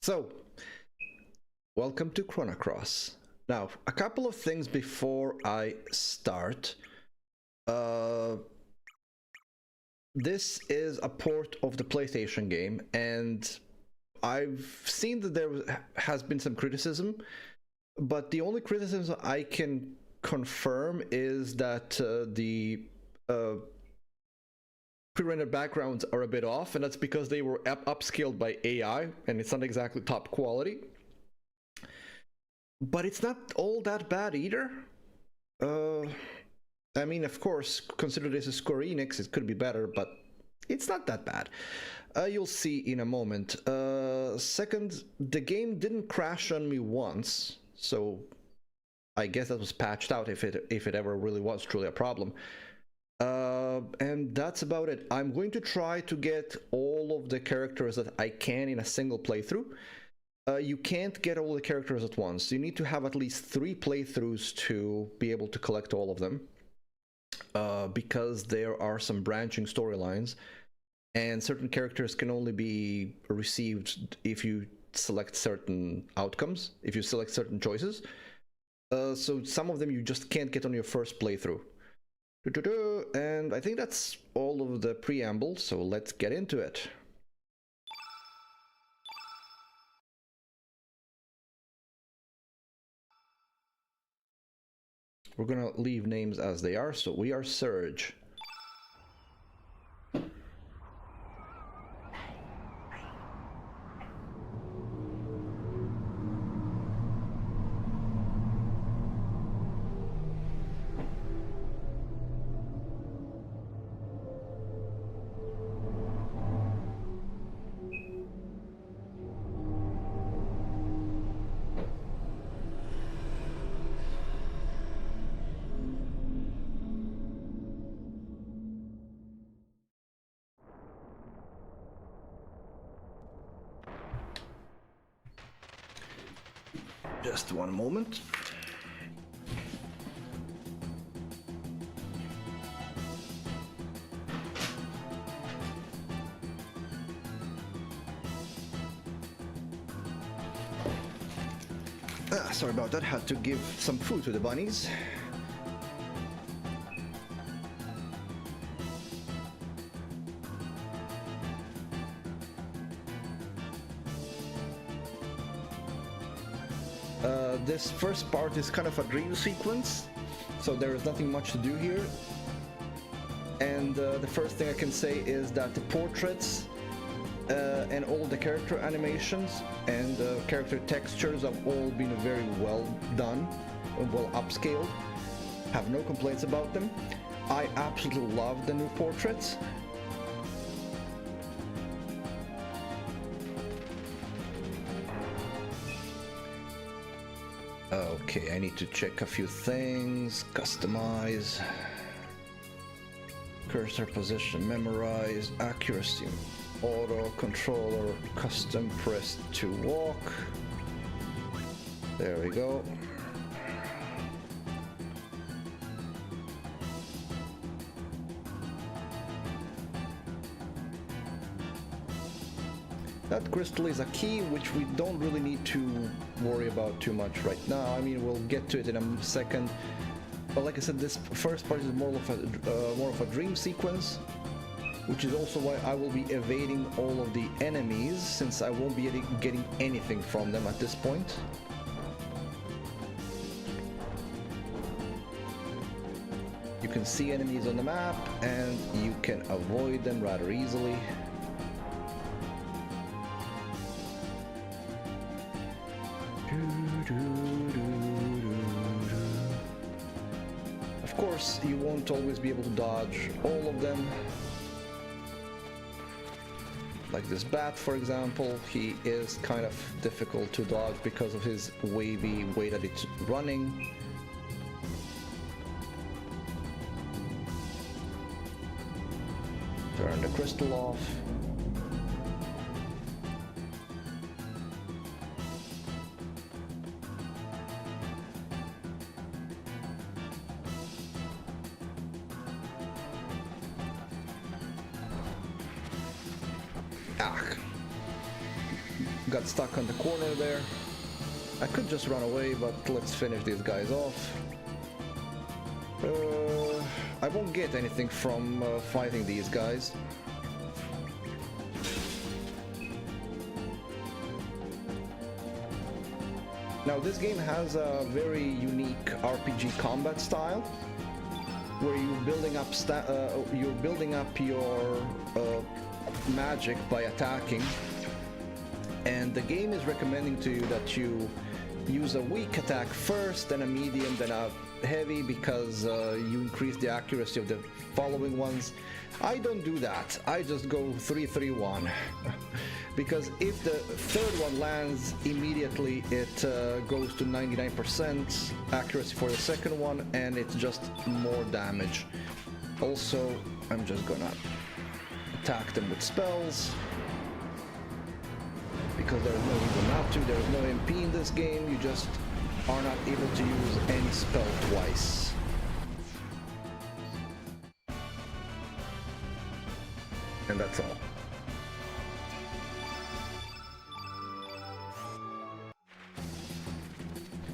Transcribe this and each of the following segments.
So, welcome to Chrono Cross. Now, a couple of things before I start. This is a port of the PlayStation game, and I've seen that there has been some criticism, but the only criticism I can confirm is that the pre-rendered backgrounds are a bit off, and that's because they were upscaled by AI, and it's not exactly top quality. But it's not all that bad either. I mean, of course, consider this a Square Enix, it could be better, but it's not that bad. You'll see in a moment. Second, the game didn't crash on me once, so I guess that was patched out if it ever really was truly a problem. And that's about it. I'm going to try to get all of the characters that I can in a single playthrough. You can't get all the characters at once. You need to have at least 3 playthroughs to be able to collect all of them. Because there are some branching storylines, and certain characters can only be received if you select certain outcomes, if you select certain choices. So some of them you just can't get on your first playthrough. And I think that's all of the preamble, so let's get into it. We're gonna leave names as they are, so we are Surge. Just one moment. Sorry about that, had to give some food to the bunnies. This first part is kind of a dream sequence, so there is nothing much to do here. And the first thing I can say is that the portraits and all the character animations and character textures have all been very well done, well upscaled. Have no complaints about them. I absolutely love the new portraits. Okay, I need to check a few things. Customize. Cursor position memorized. Accuracy. Auto controller. Custom press to walk. There we go. That crystal is a key, which we don't really need to worry about too much right now. I mean, we'll get to it in a second. But like I said, this first part is more of a dream sequence, which is also why I will be evading all of the enemies, since I won't be getting anything from them at this point. You can see enemies on the map, and you can avoid them rather easily. Of course, you won't always be able to dodge all of them. Like this bat, for example, he is kind of difficult to dodge because of his wavy way that it's running. Turn the crystal off. got stuck on the corner there. I could just run away, but let's finish these guys off. I won't get anything from fighting these guys. Now this game has a very unique RPG combat style, where you're building up your magic by attacking, and the game is recommending to you that you use a weak attack first, then a medium, then a heavy, because you increase the accuracy of the following ones. I don't do that. I just go 3-3-1 because if the third one lands immediately, it goes to 99% accuracy for the second one, and it's just more damage. Also, I'm just gonna attack them with spells because there's no reason not to. There's no MP in this game. You just are not able to use any spell twice. And that's all.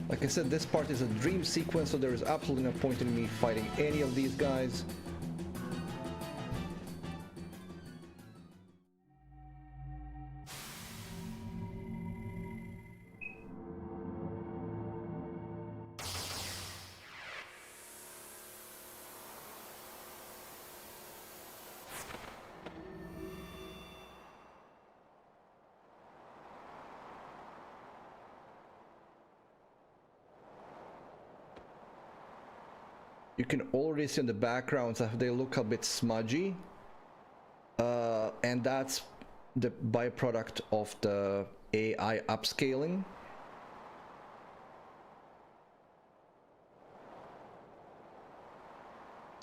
Like I said, this part is a dream sequence, so there is absolutely no point in me fighting any of these guys. You can already see in the backgrounds that they look a bit smudgy, and that's the byproduct of the AI upscaling.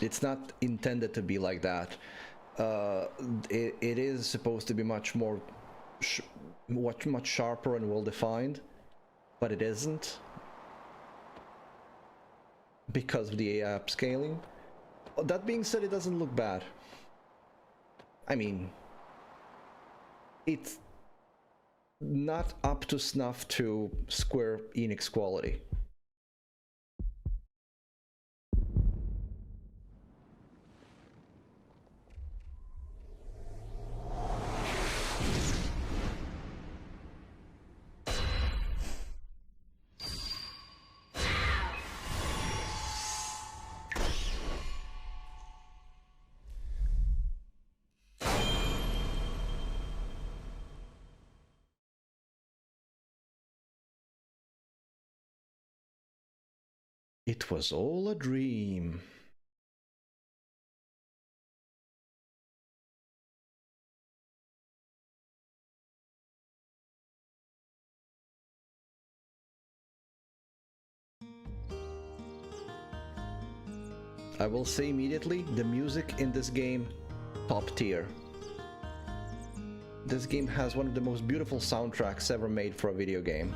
It's not intended to be like that. It is supposed to be much more, much sharper and well defined, but it isn't, because of the AI upscaling. That being said, it doesn't look bad. I mean, it's not up to snuff to Square Enix quality. It was all a dream. I will say immediately, the music in this game, top tier. This game has one of the most beautiful soundtracks ever made for a video game.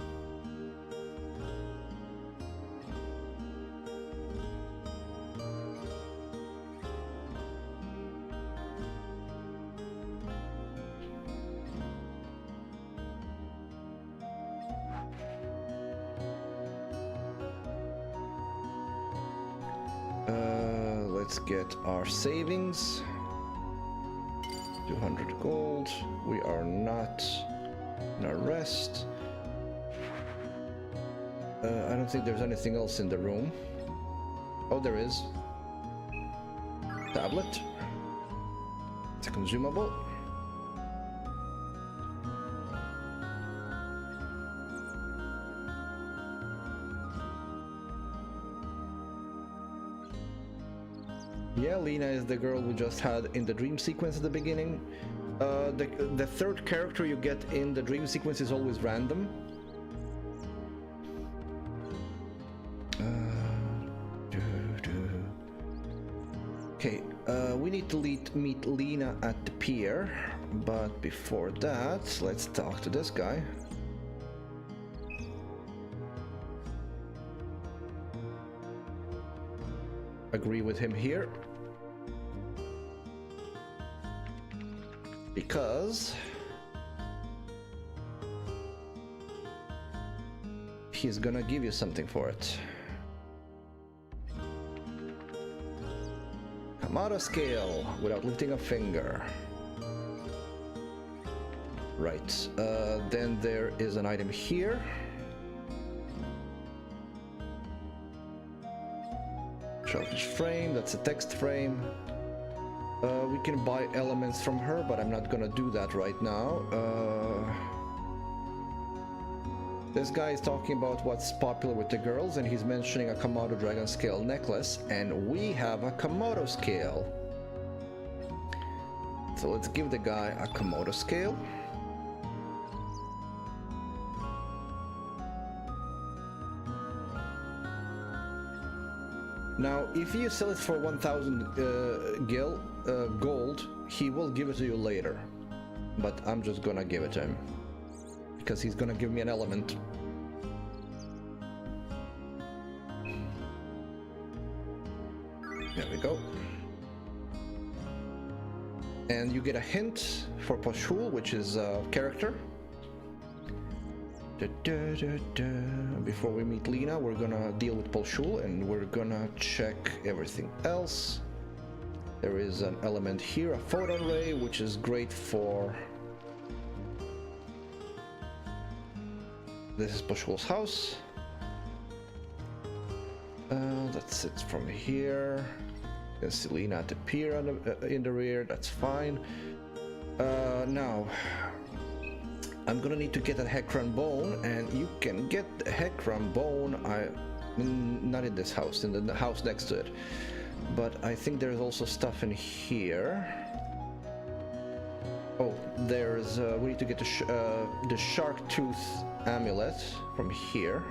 Let's get our savings. 200 gold. We are not in a rest. I don't think there's anything else in the room. Oh, there is. Tablet. It's a consumable. Yeah, Lena is the girl we just had in the dream sequence at the beginning. The third character you get in the dream sequence is always random. Okay, we need to meet Lena at the pier, but before that, let's talk to this guy. Agree with him here. he's gonna give you something for it. Komodo scale without lifting a finger. Right, then there is an item here. Shellfish frame, that's a text frame. We can buy elements from her, but I'm not gonna do that right now. This guy is talking about what's popular with the girls, and he's mentioning a Komodo dragon scale necklace, and we have a Komodo scale. So let's give the guy a Komodo scale. Now, if you sell it for 1,000 gold, he will give it to you later. But I'm just gonna give it to him, because he's gonna give me an element. There we go. And you get a hint for Pashul, which is a character. Before we meet Lena, we're gonna deal with Pashul, and we're gonna check everything else. There is an element here, a photon ray, which is great for... This is Pashul's house. That's it from here. You can see Lena at the pier in the rear, that's fine. Now, I'm gonna need to get a Heckran bone, and you can get the Heckran bone, not in this house, in the house next to it. But I think there's also stuff in here. Oh, there's, we need to get the shark tooth amulet from here.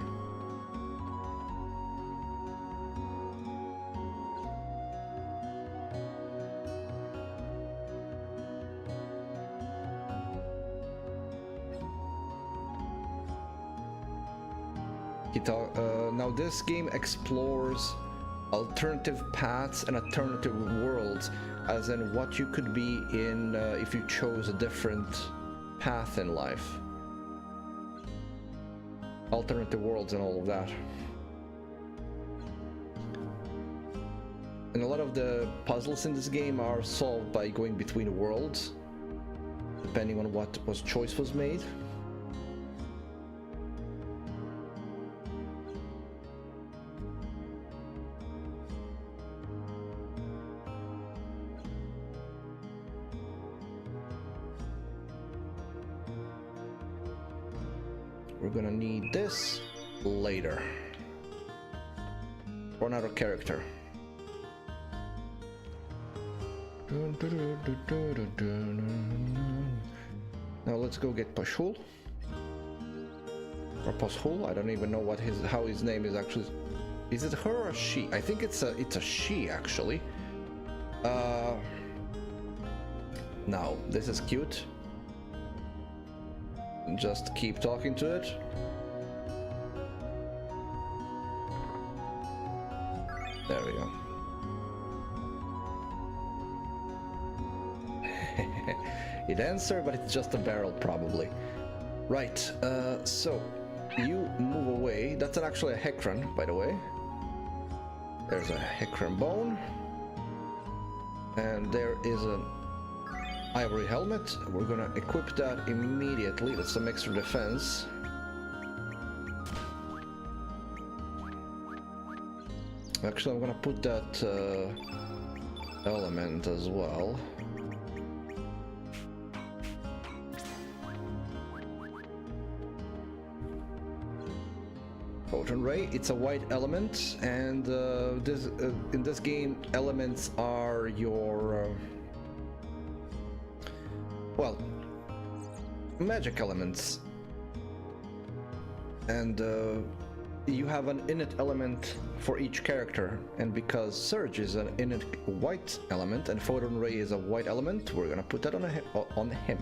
Now this game explores alternative paths and alternative worlds, as in what you could be in if you chose a different path in life. Alternative worlds and all of that. And a lot of the puzzles in this game are solved by going between worlds, depending on what choice was made. We're gonna need this later for another character. Now let's go get Pashul. Or Pashul, I don't even know how his name is actually. Is it her or she? I think it's a she actually. Now this is cute. Just keep talking to it. There we go. It answered, but it's just a barrel probably. Right, so you move away. That's actually a Heckran, by the way. There's a Heckran bone. And there is an ivory helmet. We're gonna equip that immediately. That's some extra defense. Actually, I'm gonna put that element as well. Photon ray, it's a white element, and in this game, elements are your well, magic elements, and you have an innate element for each character, and because Surge is an innate white element and Photon Ray is a white element, we're gonna put that on him.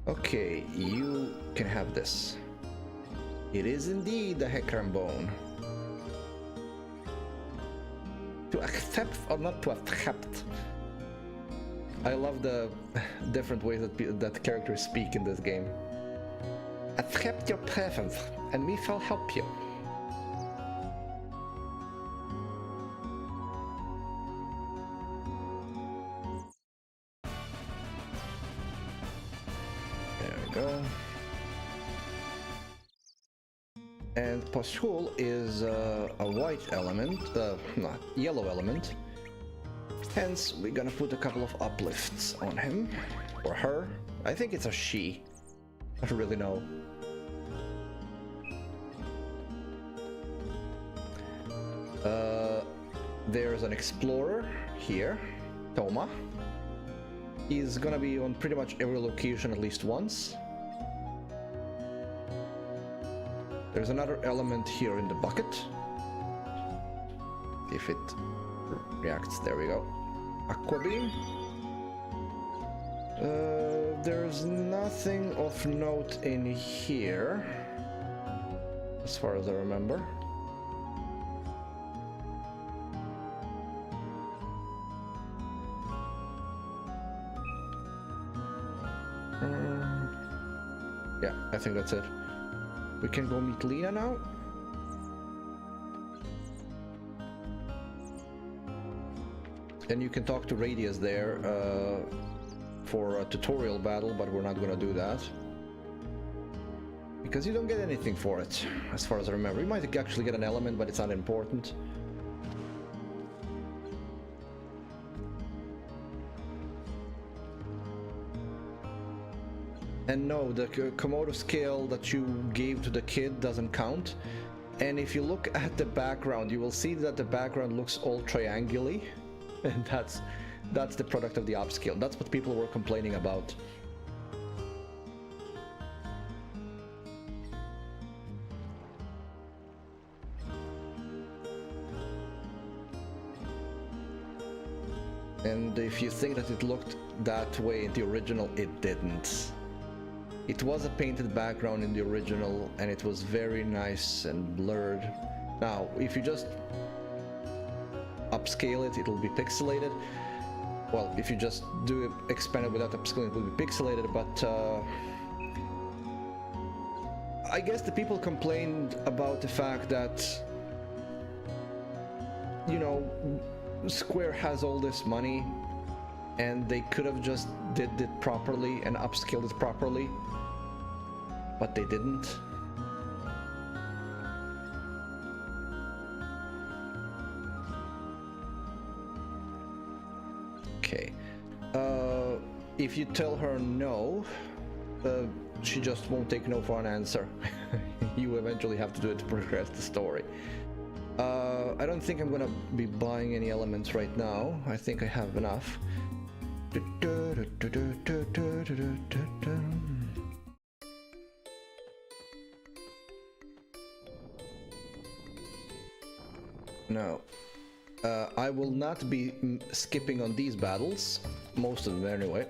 Okay, you can have this. It is indeed the Heckran bone. To accept or not to accept? I love the different ways that characters speak in this game. Accept your presence, and we shall help you. There we go. And Poshul is a white element, not yellow element. Hence, we're gonna put a couple of uplifts on him. Or her. I think it's a she. I don't really know. There's an explorer here, Toma. He's gonna be on pretty much every location at least once. There's another element here in the bucket. If it reacts, there we go. Aqua beam. There's nothing of note in here, as far as I remember. Yeah, I think that's it. We can go meet Lena now. And you can talk to Radius there for a tutorial battle, but we're not gonna do that. Because you don't get anything for it, as far as I remember. You might actually get an element, but it's not important. And no, the Komodo scale that you gave to the kid doesn't count. And if you look at the background, you will see that the background looks all triangular. And that's the product of the upscale. That's what people were complaining about. And if you think that it looked that way in the original, it didn't. It was a painted background in the original, and it was very nice and blurred. Now, if you just upscale it, it'll be pixelated. Well, if you just do it expanded without upscaling, it will be pixelated, but I guess the people complained about the fact that, you know, Square has all this money, and they could have just did it properly and upscaled it properly, but they didn't. Okay. If you tell her no, she just won't take no for an answer. You eventually have to do it to progress the story. I don't think I'm gonna be buying any elements right now. I think I have enough. No. I will not be skipping on these battles, most of them anyway.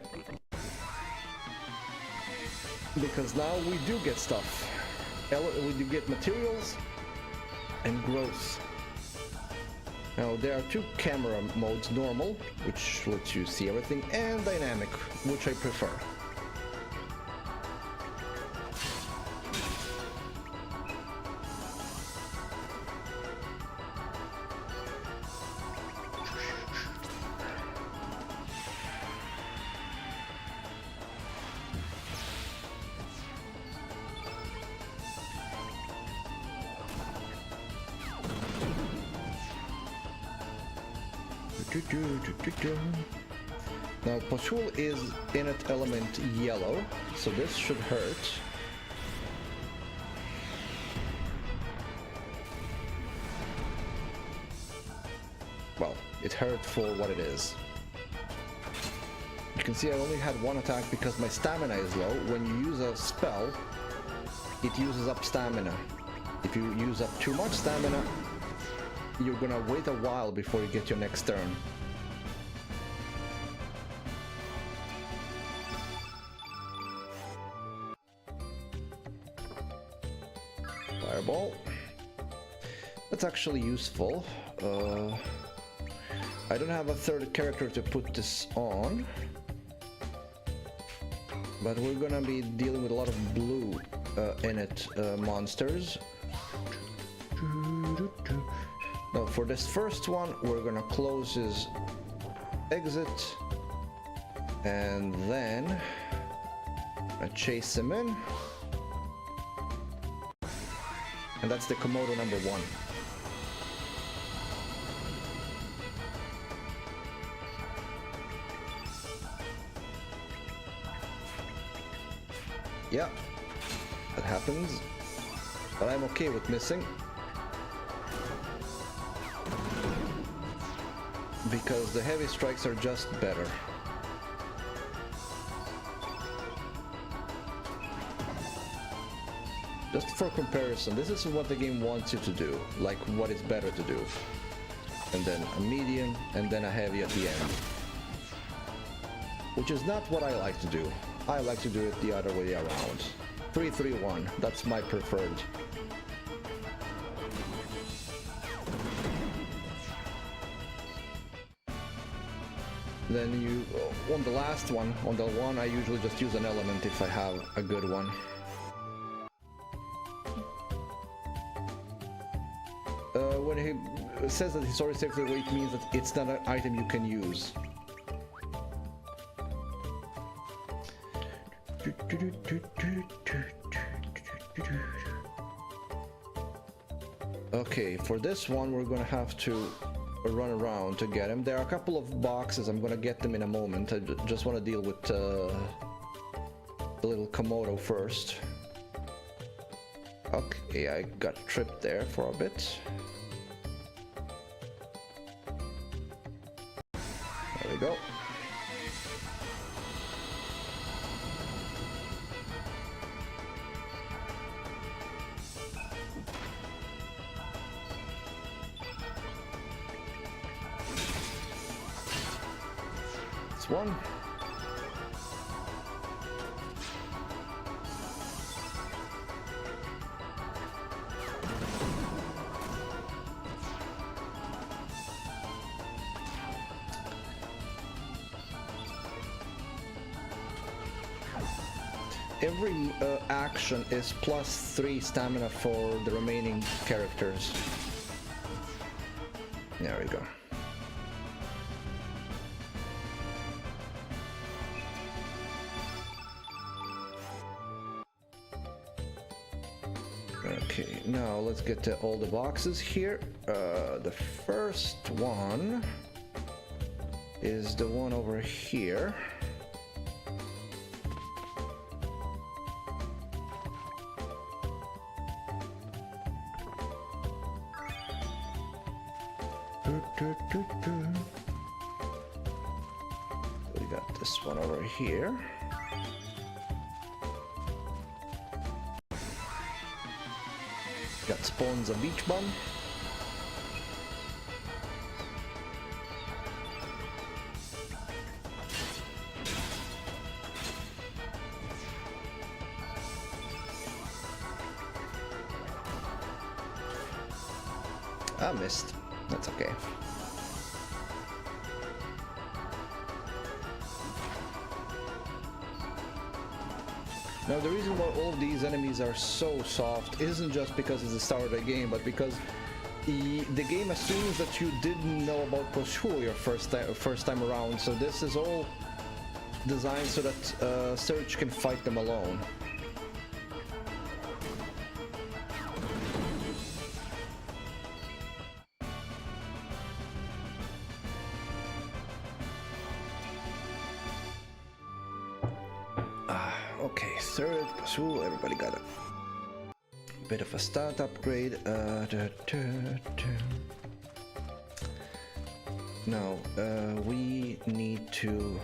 Because now we do get stuff. We do get materials and growth. Now there are two camera modes, normal, which lets you see everything, and dynamic, which I prefer. Now Poshul is in it element yellow, so this should hurt. Well, it hurt for what it is. You can see I only had one attack because my stamina is low. When you use a spell, it uses up stamina. If you use up too much stamina, you're gonna wait a while before you get your next turn. Fireball. That's actually useful. I don't have a third character to put this on, but we're gonna be dealing with a lot of blue monsters. Now for this first one, we're gonna close his exit, and then chase him in. And that's the Komodo number 1. Yeah, that happens, but I'm okay with missing, because the heavy strikes are just better. Just for comparison, this is what the game wants you to do, like what is better to do. And then a medium, and then a heavy at the end. Which is not what I like to do. I like to do it the other way around. 3-3-1, that's my preferred. Then you, on the last one, on the one, I usually just use an element if I have a good one. When he says that he's already safely away, it means that it's not an item you can use. Okay, for this one we're gonna have to run around to get him. There are a couple of boxes, I'm gonna get them in a moment. I just want to deal with the little Komodo first. Okay, I got tripped there for a bit. There we go. One. Every action is +3 stamina for the remaining characters. There we go. Okay, now let's get to all the boxes here. The first one is the one over here. We got this one over here. Got spawns a beach bum. I missed. That's okay. Now the reason why all of these enemies are so soft isn't just because it's the start of the game, but because the game assumes that you didn't know about Prologue your first time around, so this is all designed so that Surge can fight them alone. Okay, third pursue, everybody got a bit of a stat upgrade. Now, we need to...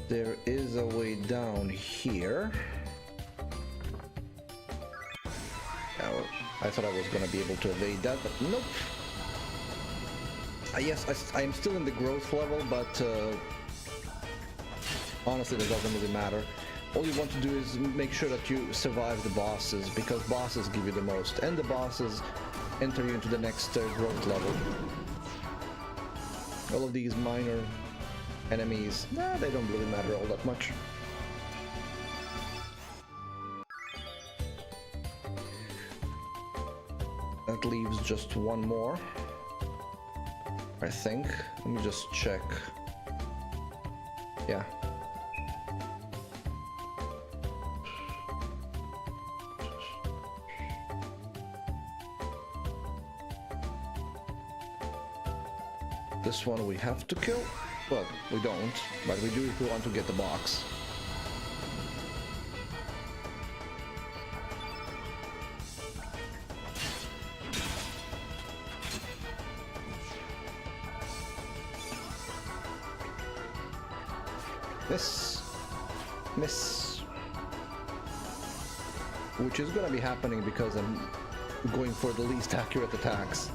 There is a way down here. Now, I thought I was gonna be able to evade that, but nope. Yes, I am still in the growth level, but honestly, that doesn't really matter. all you want to do is make sure that you survive the bosses, because bosses give you the most, and the bosses enter you into the next growth level. All of these minor enemies, they don't really matter all that much. That leaves just one more, I think. Let me just check. Yeah. This one we have to kill. Well, we don't, but we do if we want to get the box. Miss. Which is gonna be happening because I'm going for the least accurate attacks.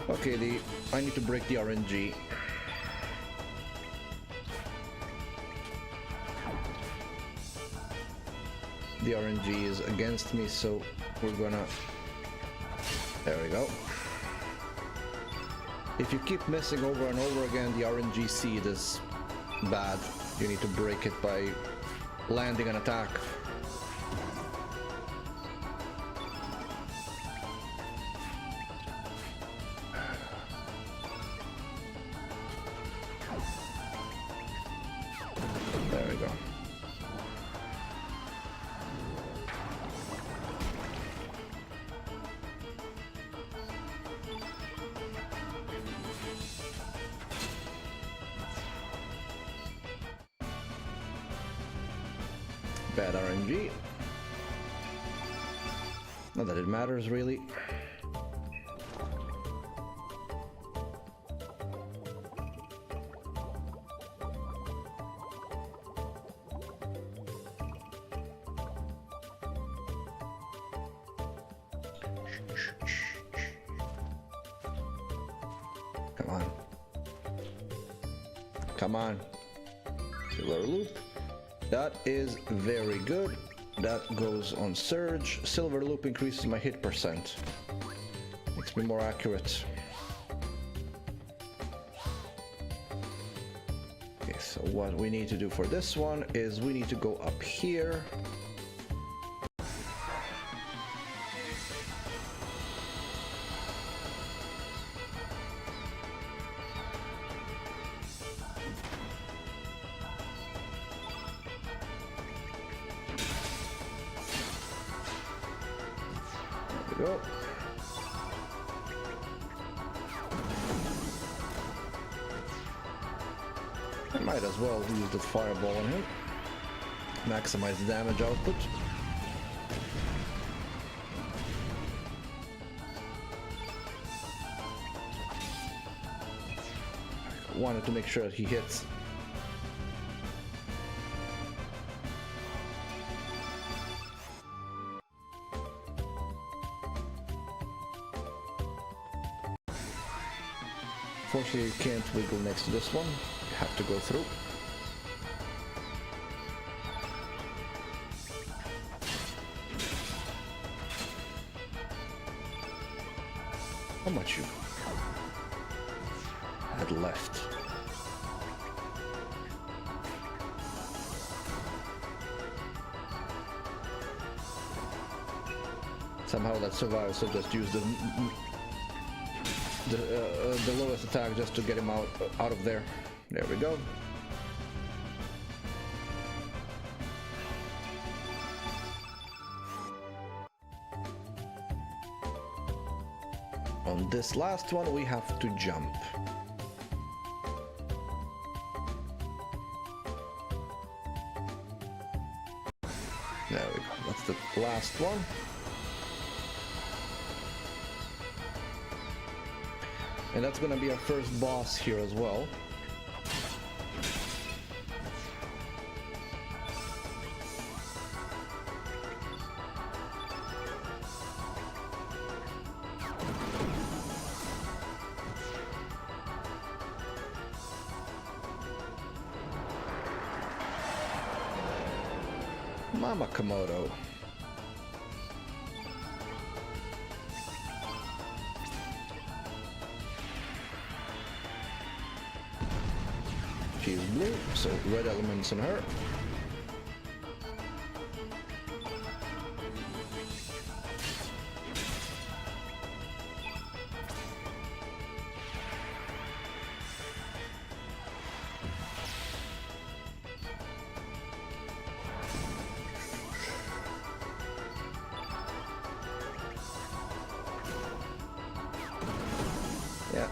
Okay, I need to break the RNG. The RNG is against me, so we're gonna... There we go. If you keep missing over and over again, the RNG seed is bad. You need to break it by landing an attack. There we go. Bad RNG. Not that it matters, really. Come on. Come on. Silver loop. That is very good. That goes on surge. Silver loop increases my hit percent. Makes me more accurate. Okay, so what we need to do for this one is we need to go up here. Go. I might as well use the fireball on him. Maximize the damage output. Wanted to make sure that he hits. Unfortunately, you can't wiggle next to this one. You have to go through. How much you had left? Somehow that survivor, so just use the lowest attack just to get him out of there. There we go. On this last one we have to jump. There we go. That's the last one. And that's gonna be our first boss here as well. Mama Komodo. She's blue, so red elements in her. Yeah,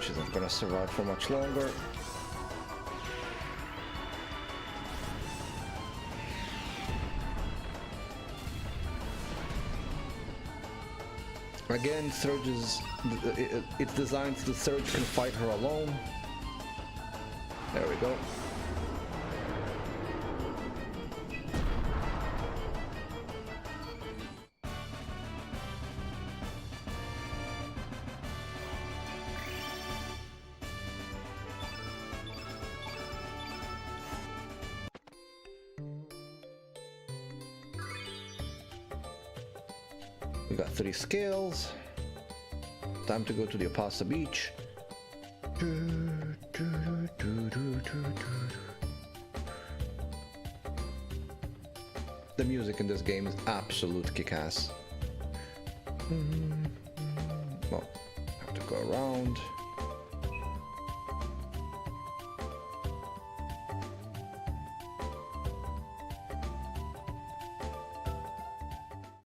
she's not gonna survive for much longer. Again, Surge's it's designed so the Surge can fight her alone. There we go. We got 3 scales. Time to go to the Apasta Beach. The music in this game is absolute kick-ass. Well, have to go around.